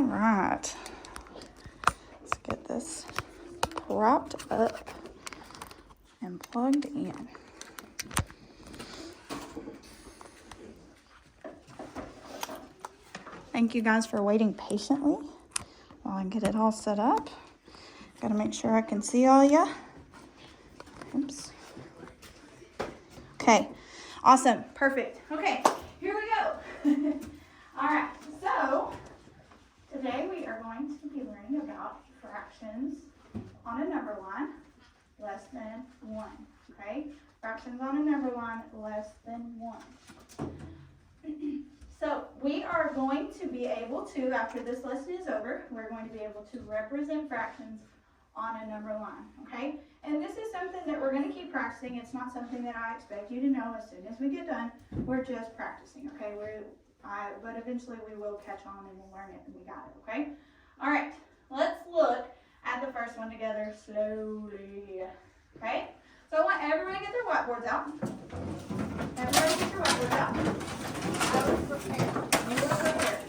right. Let's get this propped up and plugged in. Thank you guys for waiting patiently while I get it all set up. Gotta make sure I can see all ya. Oops. Okay, awesome, perfect. Okay, here we go. All right, so today we are going to be learning about fractions on a number line less than 1, okay? Fractions on a number line less than 1. So we are going to be able to, after this lesson is over, we're going to be able to represent fractions on a number line, okay? And this is something that we're going to keep practicing. It's not something that I expect you to know as soon as we get done. We're just practicing, okay? But eventually we will catch on and we'll learn it and we got it, okay? All right, let's look at the first one together slowly, okay? So I want everybody to get their whiteboards out. Everybody get your whiteboards out. I was prepared. You were prepared.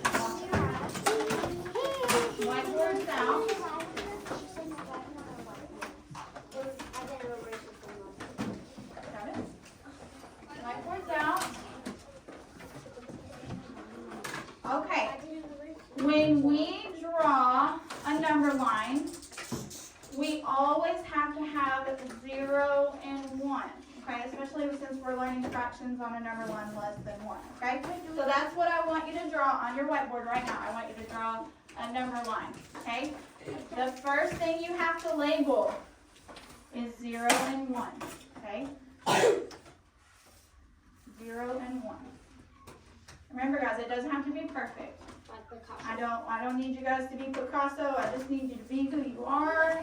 Whiteboards out. Got it? Whiteboards out. Okay. When we draw a number line, we always have to have 0 and 1. Okay, especially since we're learning fractions on a number line less than 1, okay? So that's what I want you to draw on your whiteboard right now. I want you to draw a number line, okay? The first thing you have to label is 0 and 1, okay? 0 and 1. Remember guys, it doesn't have to be perfect. I don't need you guys to be Picasso. I just need you to be who you are.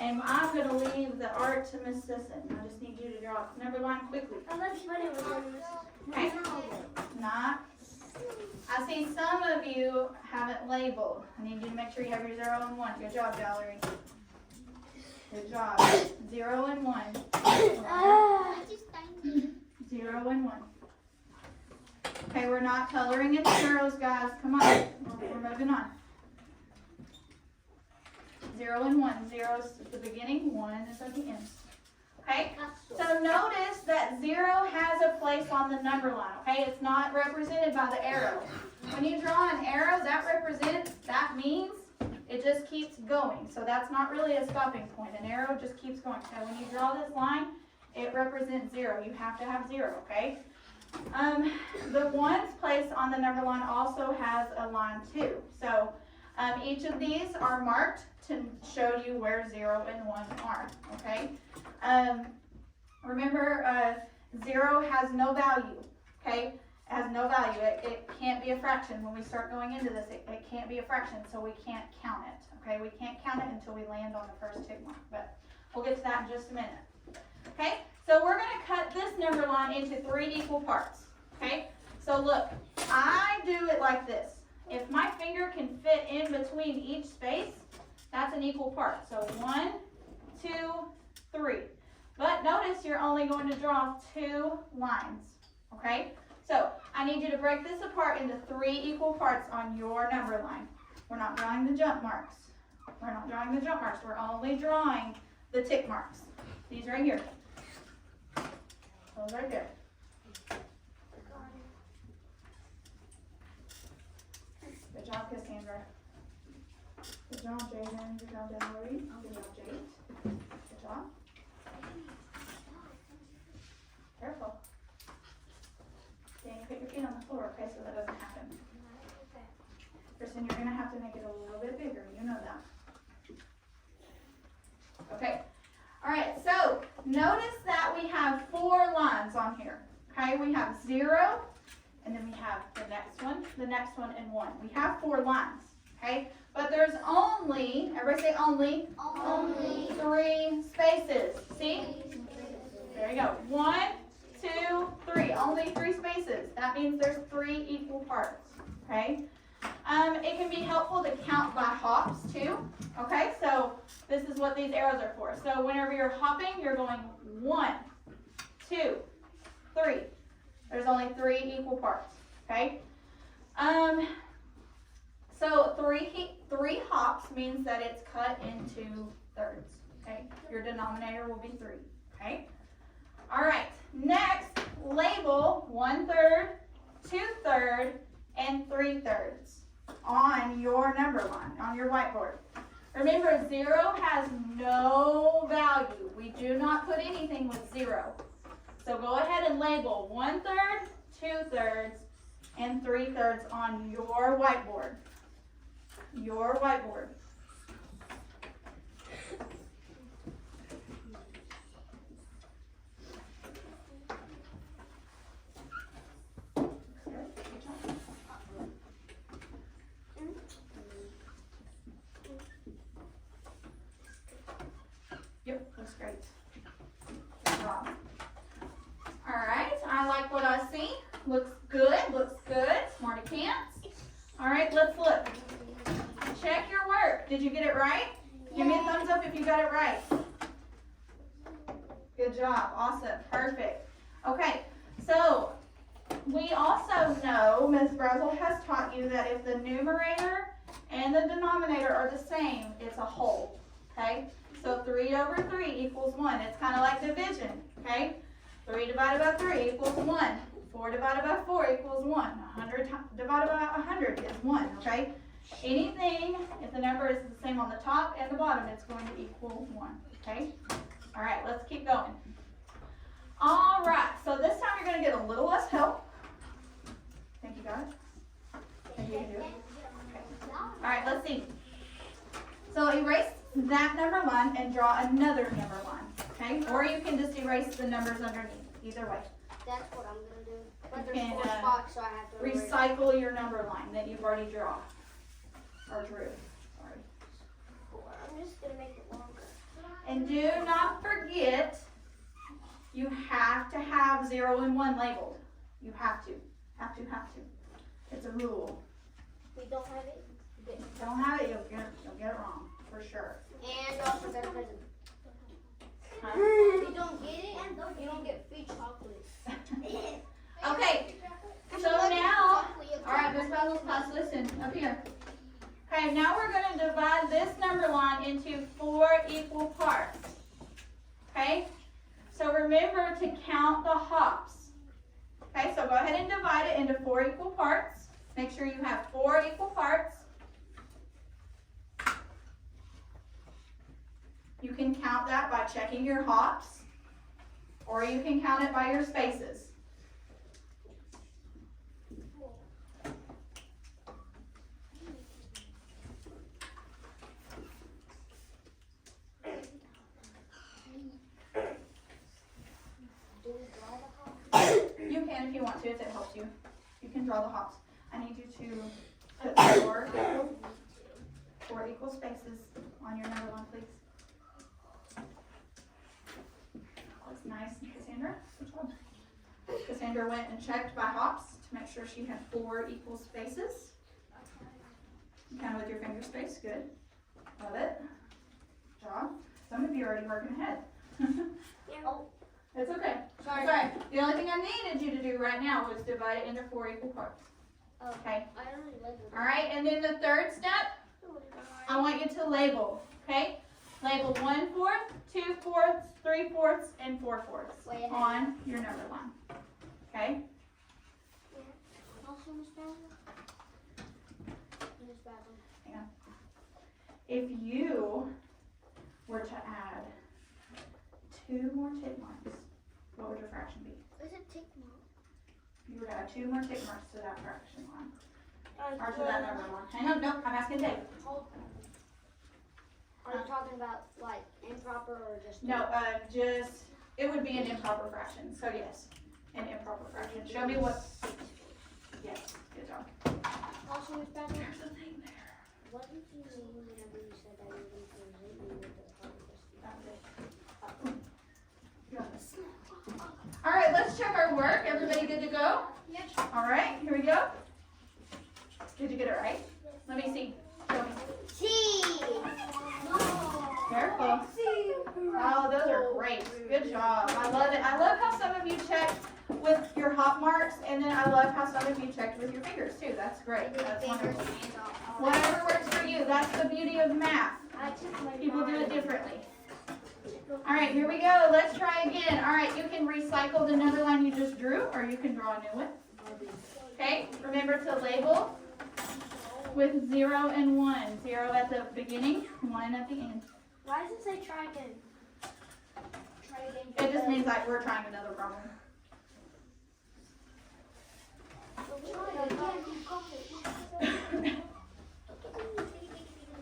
And I'm going to leave the art to Miss Sisson. I just need you to draw a number line quickly. Okay. Not. I see some of you haven't labeled. I need you to make sure you have your 0 and 1. Good job, Valerie. Good job. 0 and 1. 0 and 1. Okay, we're not coloring in the arrows, guys. Come on. We're moving on. 0 and 1. 0 is at the beginning, 1 is at the end. Okay? So notice that 0 has a place on the number line. Okay? It's not represented by the arrow. When you draw an arrow, that means it just keeps going. So that's not really a stopping point. An arrow just keeps going. So when you draw this line, it represents 0. You have to have 0, okay? The 1's place on the number line also has a line too. So each of these are marked to show you where 0 and 1 are, okay? Remember, 0 has no value, okay? It has no value. It can't be a fraction. When we start going into this, it can't be a fraction, so we can't count it, okay? We can't count it until we land on the first tick mark, but we'll get to that in just a minute, okay? So we're going to cut this number line into 3 equal parts, okay? So look, I do it like this. If my finger can fit in between each space, that's an equal part. So 1, 2, 3. But notice you're only going to draw 2 lines, okay? So I need you to break this apart into 3 equal parts on your number line. We're not drawing the jump marks. We're not drawing the jump marks. We're only drawing the tick marks. These right here. Those right there. Good job, Cassandra. Good job, Jaden. Good job, Valerie. Good job, Jade. Good job. Careful. Danny, put your feet on the floor, okay, so that doesn't happen. Kristen, you're going to have to make it a little bit bigger. You know that. Okay. All right, so notice that we have 4 lines on here. Okay, we have 0, and then we have the next one, and 1. We have 4 lines, okay? But there's only, everybody say only 3 spaces. See? There you go. 1, 2, 3. Only 3 spaces. That means there's 3 equal parts, okay? It can be helpful to count by hops too, okay? So this is what these arrows are for. So whenever you're hopping, you're going 1, 2, 3. There's only 3 equal parts, okay? So three hops means that it's cut into thirds, okay? Your denominator will be 3, okay? All right, next, label 1/3, 2/3, and 3/3 on your number line, on your whiteboard. Remember, 0 has no value. We do not put anything with 0. So go ahead and label 1/3, 2/3, and 3/3 on your whiteboard. Your whiteboard. Yep, looks great. Good job. All right, I like what I see. Looks good, looks good. Smarty pants. All right, let's look. Check your work. Did you get it right? Give me a thumbs up if you got it right. Good job, awesome, perfect. Okay, so we also know, Ms. Brasel has taught you that if the numerator and the denominator are the same, it's a whole, okay? So 3/3 equals 1. It's kind of like division, okay? 3 divided by 3 equals 1. 4 divided by 4 equals 1. 100 divided by 100 is 1, okay? Anything, if the number is the same on the top and the bottom, it's going to equal 1, okay? All right, let's keep going. All right, so this time you're going to get a little less help. Think you got it? Think you can do it? Okay. All right, let's see. So erase that number line and draw another number line, okay? Or you can just erase the numbers underneath, either way. That's what I'm going to do. But You there's can 4 spots, so I have to recycle your number line that you've already drawn. Or drew, sorry. I'm just going to make it longer. And do not forget, you have to have 0 and 1 labeled. You have to. Have to. It's a rule. We don't have it. If you don't have it, you'll get it wrong, for sure. And also got a present. Huh? If you don't get it, you don't get free chocolate. Okay, so now, all right, Ms. Basil's class, listen, up here. Okay, now we're going to divide this number line into 4 equal parts. Okay, so remember to count the hops. Okay, so go ahead and divide it into 4 equal parts. Make sure you have 4 equal parts. You can count that by checking your hops, or you can count it by your spaces. You can if you want to, if it helps you. You can draw the hops. I need you to put 4 equal spaces on your number line, please. Looks nice, Cassandra. Good job. Cassandra went and checked by hops to make sure she had 4 equal spaces. Count with your finger space. Good. Love it. Good job. Some of you are already working ahead. Oh. It's okay. Sorry. Sorry. The only thing I needed you to do right now was divide it into 4 equal parts. Okay. I don't really like it. All right. And then the third step, I want you to label. Okay. Label 1/4, 2/4, 3/4, and 4/4 on your number line. Okay. Also, Miss Brasel? Miss Brasel. Hang on. If you were to add 2 more tick marks, what would your fraction be? Is it tick mark? You would add 2 more tick marks to that fraction line. Or to that number line. Hang on, no, I'm asking Dave. Are you talking about like improper or just? No, just, it would be an improper fraction. So yes, an improper fraction. Show me what, yes, good job. Also, Miss Brasel? There's a thing there. What did you mean whenever you said that you were going to present me with the harvest? That's it. You got this. All right, let's check our work. Everybody good to go? Yes. All right, here we go. Did you get it right? Let me see. Show me. C. Careful. Oh, those are great. Good job. I love it. I love how some of you checked with your hop marks, and then I love how some of you checked with your fingers too. That's great. That's wonderful. Whatever works for you. That's the beauty of math. People do it differently. All right, here we go. Let's try again. All right, you can recycle the number line you just drew, or you can draw a new one. Okay, remember to label with 0 and 1. 0 at the beginning, 1 at the end. Why does it say try again? Try again. It just means like we're trying another problem.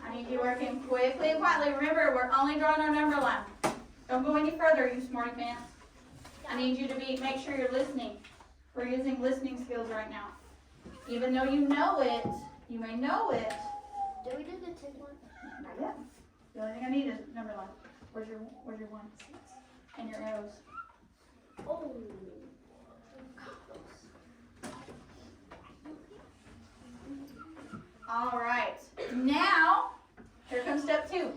I need you working quickly and quietly. Remember, we're only drawing our number line. Don't go any further, you smarty pants. I need you to make sure you're listening. We're using listening skills right now. Even though you know it, you may know it. Do we do the 10 one? Not yet. The only thing I need is number line. Where's your 1? And your arrows. Oh. All right. Now, here comes step 2.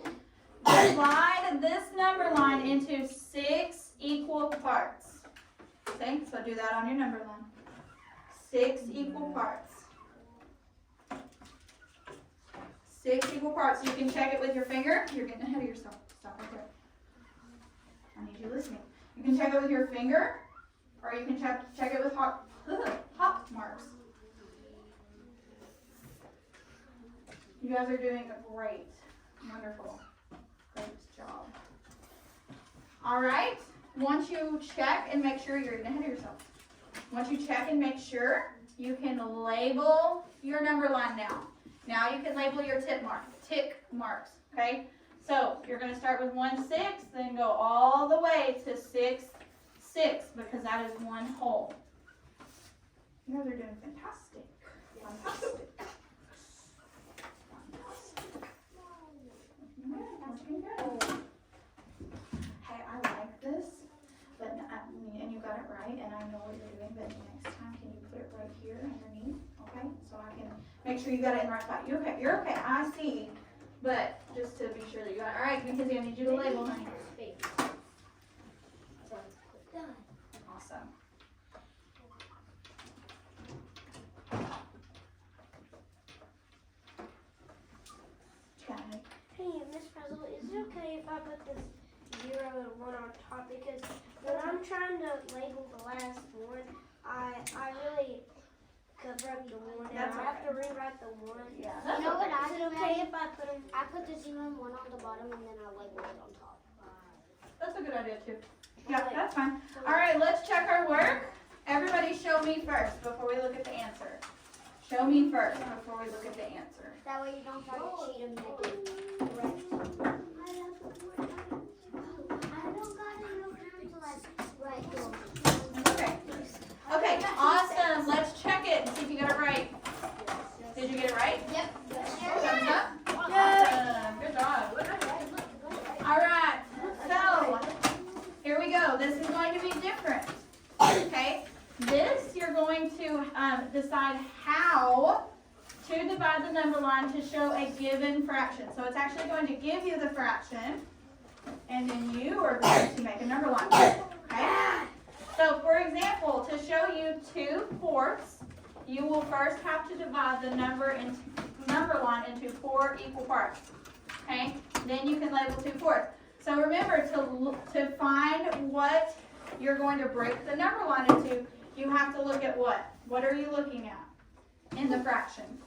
Divide this number line into 6 equal parts. Okay, so do that on your number line. 6 equal parts. 6 equal parts. You can check it with your finger. You're getting ahead of yourself. Stop right there. I need you listening. You can check it with your finger, or you can check it with hop marks. You guys are doing great. Wonderful. Great job. All right. Once you check and make sure, you're getting ahead of yourself. Once you check and make sure, you can label your number line now. Now you can label your tick marks, okay? So you're going to start with 1, 6, then go all the way to 6, 6, because that is one whole. You guys are doing fantastic. Fantastic. Hey, I like this, but and you got it right, and I know what you're doing, but next time, can you put it right here underneath, okay? So I can make sure you got it in the right spot. You're okay, I see, but just to be sure that you got it. All right, Mackenzie, I need you to label, honey. Awesome. Hey, Miss Brasel, is it okay if I put this 0 and 1 on top? Because when I'm trying to label the last one, I really cover up the 1 and I have to rewrite the 1. Yeah. You know what I do? Is it okay if I put them? I put the 0 and 1 on the bottom and then I label it on top. That's a good idea too. Yeah, that's fine. All right, let's check our work. Everybody show me first before we look at the answer. Show me first before we look at the answer. That way you don't try to cheat and make it correct. I don't got enough time to write those. Okay. Okay, awesome. Let's check it and see if you got it right. Did you get it right? Yep. Thumbs up? Awesome. Good job. All right. So, here we go. This is going to be different. Okay? This, you're going to decide how to divide the number line to show a given fraction. So it's actually going to give you the fraction, and then you are going to make a number line. Okay? So for example, to show you 2/4, you will first have to divide the number line into 4 equal parts. Okay? Then you can label 2/4. So remember, to find what you're going to break the number line into, you have to look at what? What are you looking at in the fraction?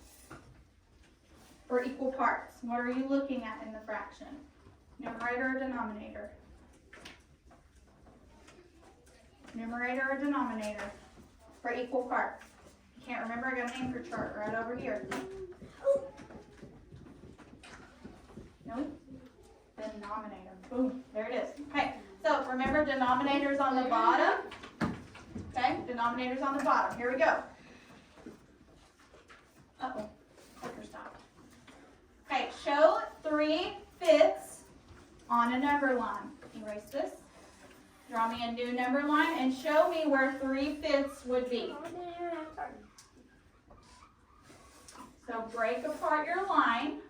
For equal parts, what are you looking at in the fraction? Numerator or denominator? Numerator or denominator for equal parts? You can't remember, I got an anchor chart right over here. No? Denominator. Boom, there it is. Okay, so remember denominator's on the bottom. Okay, denominator's on the bottom. Here we go. Uh-oh, clicker stopped. Okay, show 3/5 on a number line. Erase this. Draw me a new number line and show me where 3/5 would be. So break apart your line.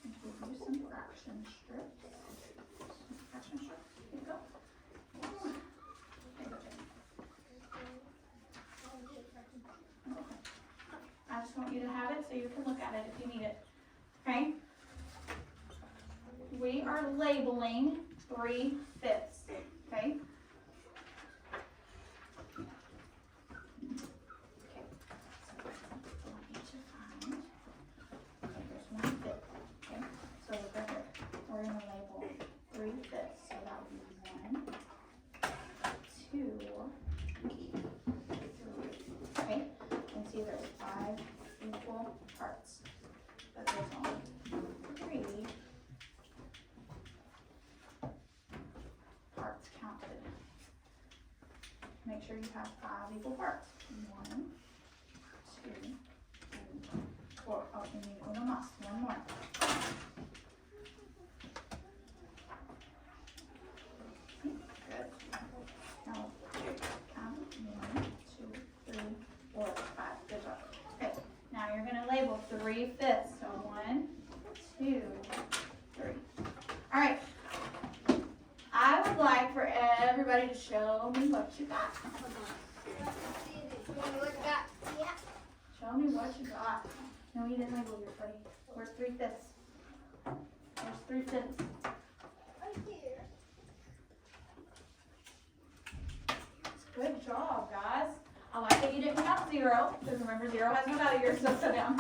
Give you some fractions. so you can look at it if you need it. Okay? We are labeling 3/5. Okay? So look right here. We're going to label 3/5. So that would be 1, 2, 3. Okay? And see there's 5 equal parts. But there's only 3 parts counted. Make sure you have 5 equal parts. 1, 2, 3, 4. Oh, you need uno más. One more. Good. Now, count 1, 2, 3, 4, 5. Good job. Okay. Now you're going to label 3/5. So 1, 2, 3. All right. I would like for everybody to show me what you got. Show me what you got. No, you didn't label yours, buddy. Where's 3/5? Where's 3/5? Good job, guys. I like that you didn't count 0, because remember 0 has no value. You're supposed to sit down.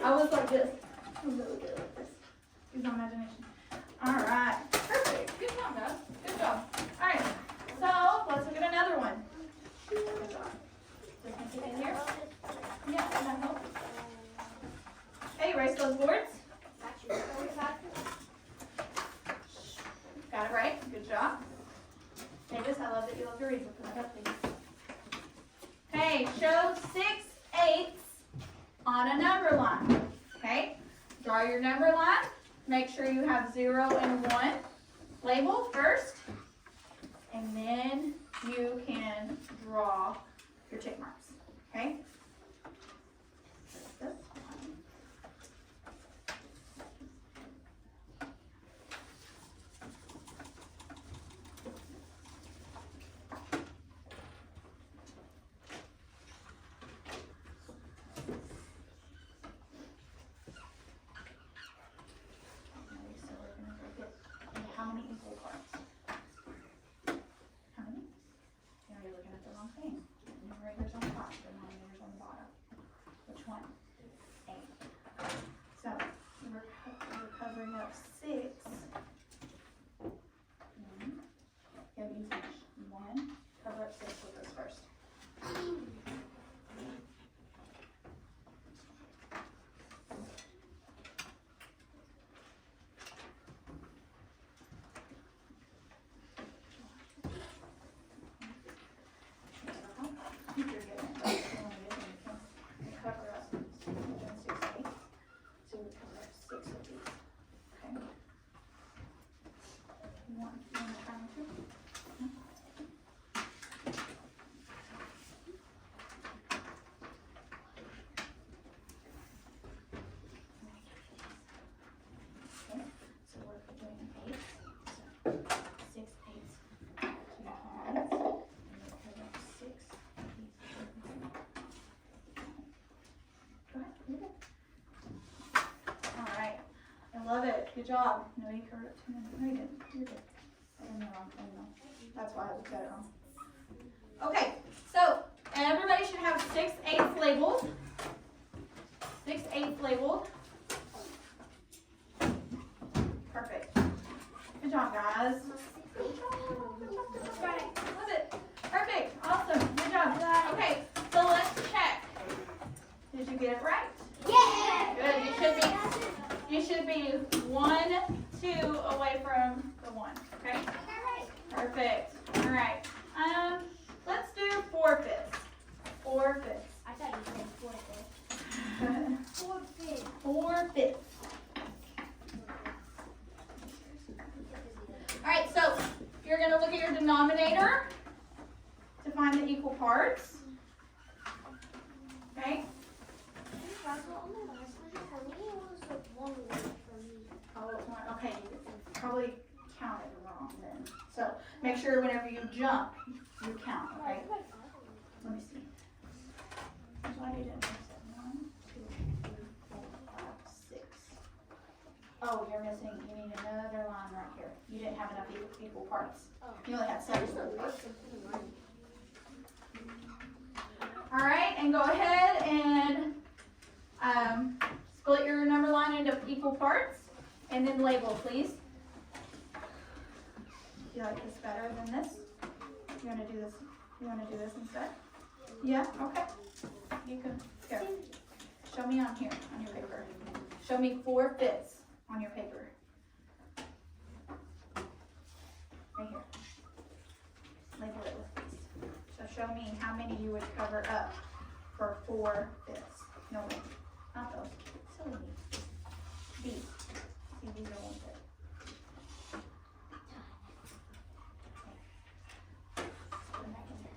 I was like this. I'm really good at this. Use my imagination. All right. Perfect. Good job, guys. Good job. All right. So let's look at another one. Good job. Just gonna sit in here. Yeah, does that help? Okay, erase those boards. Got it right. Good job. Davis, I love that you love to read. Look that up, please. Okay, show 6/8 on a number line. Okay, draw your number line. Make sure you have 0 and 1 labeled first, and then you can draw your tick marks. Okay. This one. How many equal parts? How many? No, you're looking at the wrong thing. The numerator's on top, the denominator's on the bottom. Which one? 8. So we're covering up 6. Yeah, you finish. 1. Cover up 6 with this first. Love it. Good job. No, you covered up 2 minutes. No, you didn't. You're good. I didn't know wrong thing though. That's why I looked at it wrong. Okay, so everybody should have 6/8 labeled. 6/8 labeled. Perfect. Good job, guys. Good job. Love it. Perfect. Awesome. Good job. Okay, so let's check. Did you get it right? Yeah. Good. You should be 1, 2 away from the 1. Okay. Perfect. All right. Let's do 4/5. 4/5. I thought you said 4/5. 4/5. 4/5. All right. So you're gonna look at your denominator to find the equal parts. Okay. Oh, okay. You probably counted wrong then. So make sure whenever you jump, you count. Okay. Let me see. Why you didn't fix it? 1, equal parts. You only had 7. All right, and go ahead and split your number line into equal parts, and then label, please. Do you like this better than this? You want to do this? You want to do this instead? Yeah. Okay. You can. Here. Show me on here on your paper. Show me 4/5 on your paper. Right here. Label it with these. So show me how many you would cover up for 4/5. No, wait. Not those. Silly me. These. See, these are 1/5. Put them back in there.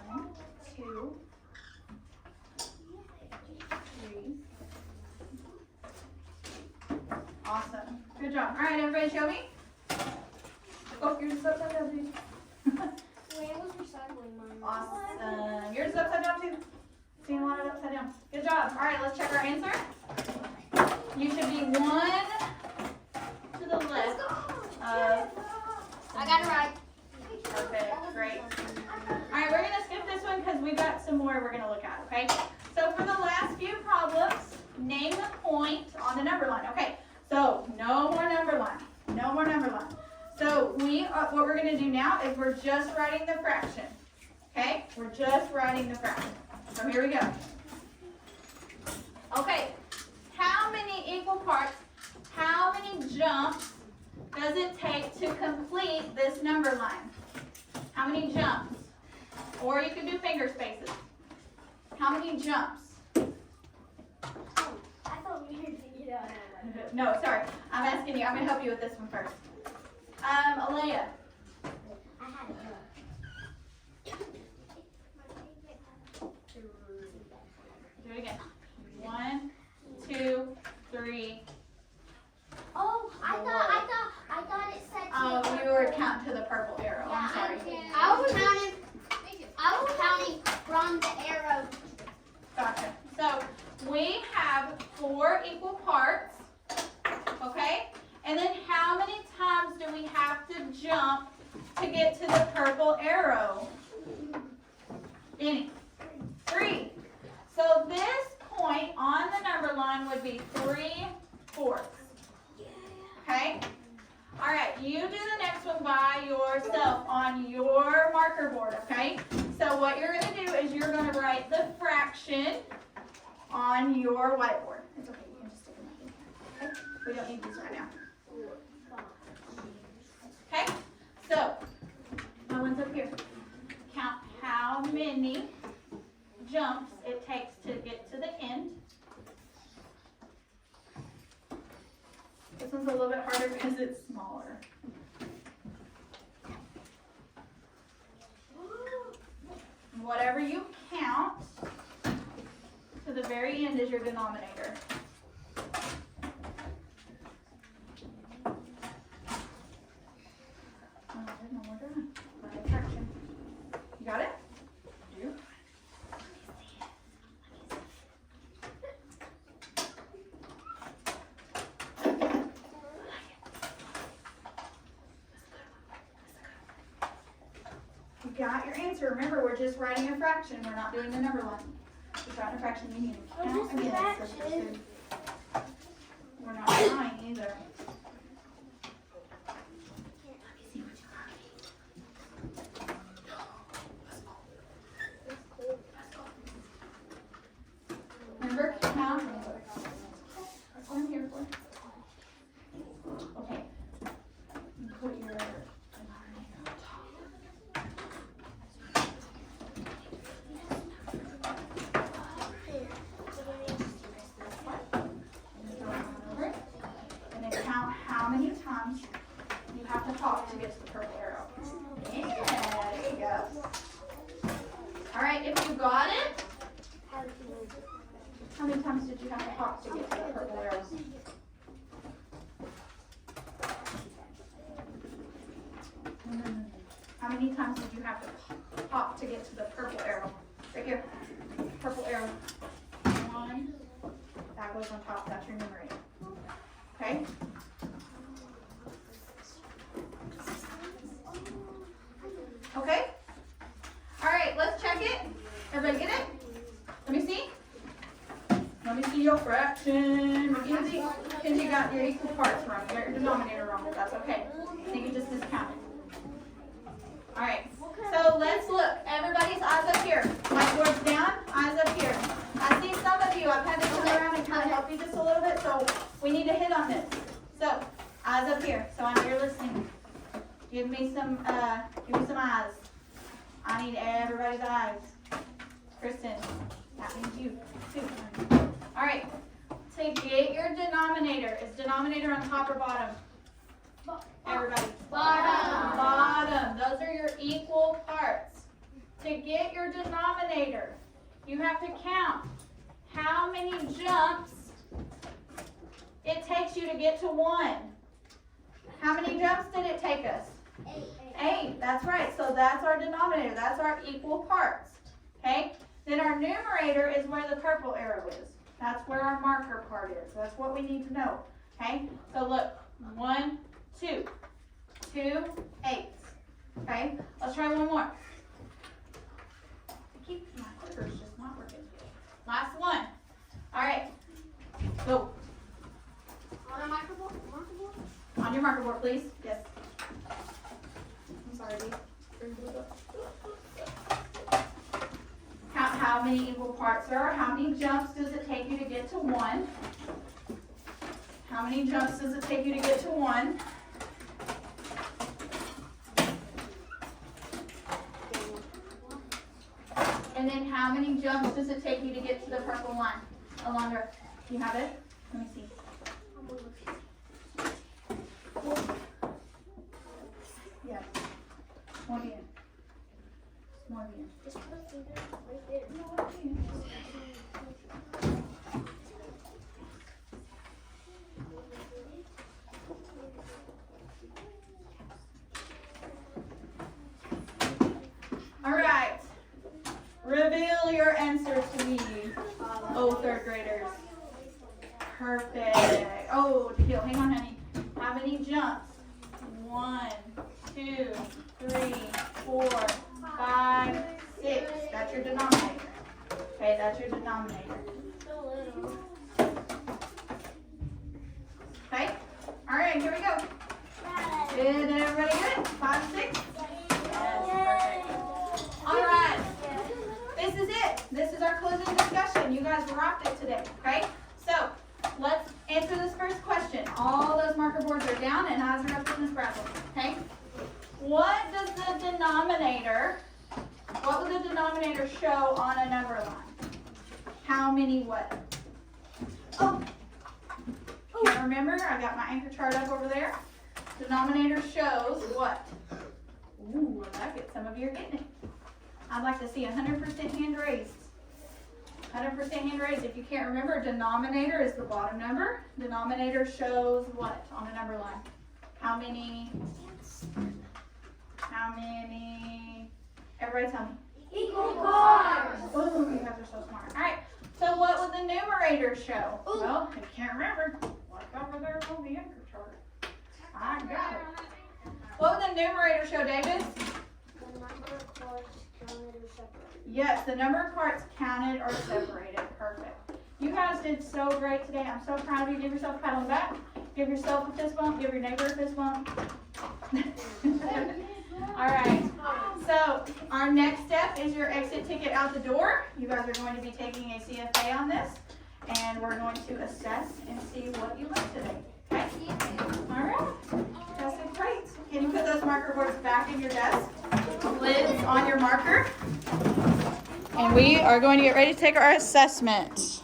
1, 2, 3. Awesome. Good job. All right, everybody show me. Oh, yours is upside down, please. Wait, I was recycling mine. Awesome. Yours is upside down, too. Seeing a lot of it upside down. Good job. All right, let's check our answer. You should be 1 to the left of... I got it right. Perfect. Great. All right, we're going to skip this one because we've got some more we're going to look at, okay? So for the last few problems, name the point on the number line. Okay, so no more number line. No more number line. So what we're going to do now is we're just writing the fraction. Okay? We're just writing the fraction. So here we go. Okay, how many equal parts, how many jumps does it take to complete this number line? How many jumps? Or you can do finger spaces. How many jumps? I thought we were going to get out. No, sorry. I'm asking you. I'm going to help you with this one first. Alea. I had it. Do it again. 1, 2, 3. Oh, I thought it said. Oh, you were counting to the purple arrow. I'm sorry. I was counting from the arrow. Gotcha. So we have 4 equal parts. Okay? And then how many times do we have to jump to get to the purple arrow? Any? 3. So this point on the number line would be 3/4. Okay? All right, you do the next one by yourself on your marker board, okay? So what you're going to do is you're going to write the fraction on your whiteboard. It's okay, you can just stick them up in here, okay? We don't need these right now. Okay? So, no one's up here. Count how many jumps it takes to get to the end. This one's a little bit harder because it's smaller. Whatever you count to the very end is your denominator. Oh, there's no more done. Right fraction. You got it? You? You got your answer. Remember, we're just writing a fraction. We're not doing the number line. Just writing a fraction. You need to count again. Fraction. We're not trying either. Remember, count. That's what I'm here for. Okay. You put your denominator on top. And then count how many times you have to hop to get to the purple arrow. Yeah, there you go. All right, if you got it, how many times did you have to hop to get to the purple arrow? How many times did you have to hop to get to the purple arrow? Right here. Purple arrow. 1, goes on top. That's your numerator. Okay? Okay? All right, let's check it. Everybody get it? Let me see. Let me see your fraction. Kenzie got your equal parts wrong. You got your denominator wrong, but that's okay. I think you just discounted. All right. So let's look. Everybody's eyes up here. Whiteboard's down, eyes up here. I see some of you. I've had to turn around and kind of help you just a little bit, so we need to hit on this. So eyes up here. So I know you're listening. Give me some eyes. I need everybody's eyes. Kristen, that means you too. All right. To get your denominator, is denominator on top or bottom? Everybody. Bottom. Bottom. Those are your equal parts. To get your denominator, you have to count how many jumps it takes you to get to 1. How many jumps did it take us? 8. That's right. So that's our denominator. That's our equal parts. Okay? Then our numerator is where the purple arrow is. That's where our marker part is. That's what we need to know. Okay? So look. 1, 2. 2, 8. Okay? Let's try one more. My clicker's just not working. Last one. All right. Go. On a marker board? On your marker board, please. Yes. I'm sorry, Dee. Count how many equal parts there are. How many jumps does it take you to get to 1? How many jumps does it take you to get to 1? And then how many jumps does it take you to get to the purple line? Alondra, do you have it? Let me see. Yes. Muy bien. Muy bien. Just put a finger right there. Muy bien. All right. Reveal your answer to me. Oh, third graders. Perfect. Oh, Teal, hang on, honey. How many jumps? 1, 2, 3, 4, 5, 6. That's your denominator. Okay, that's your denominator. So little. Okay? All right, here we go. Did everybody get it? 5, 6? Yes, perfect. All right. This is it. This is our closing discussion. You guys rocked it today, okay? So, let's answer this first question. All those marker boards are down and eyes are up in this Brasel, okay? What will the denominator show on a number line? How many what? Oh, can't remember. I got my anchor chart up over there. Denominator shows what? Ooh, I like it. Some of you are getting it. I'd like to see 100% hand raised. 100% hand raised. If you can't remember, denominator is the bottom number. Denominator shows what on a number line? How many? How many? Everybody tell me. Equal parts. Oh, you guys are so smart. All right. So what would the numerator show? Ooh. Well, if you can't remember, look over there on the anchor chart. I got it. What would the numerator show, Davis? The number of parts counted or separated. Yes, the number of parts counted or separated. Perfect. You guys did so great today. I'm so proud of you. Give yourself a pat on the back. Give yourself a fist bump. Give your neighbor a fist bump. All right. So our next step is your exit ticket out the door. You guys are going to be taking a CFA on this, and we're going to assess and see what you learned today. Okay? All right. That's great. Can you put those marker boards back in your desk? Lids on your marker. And we are going to get ready to take our assessment.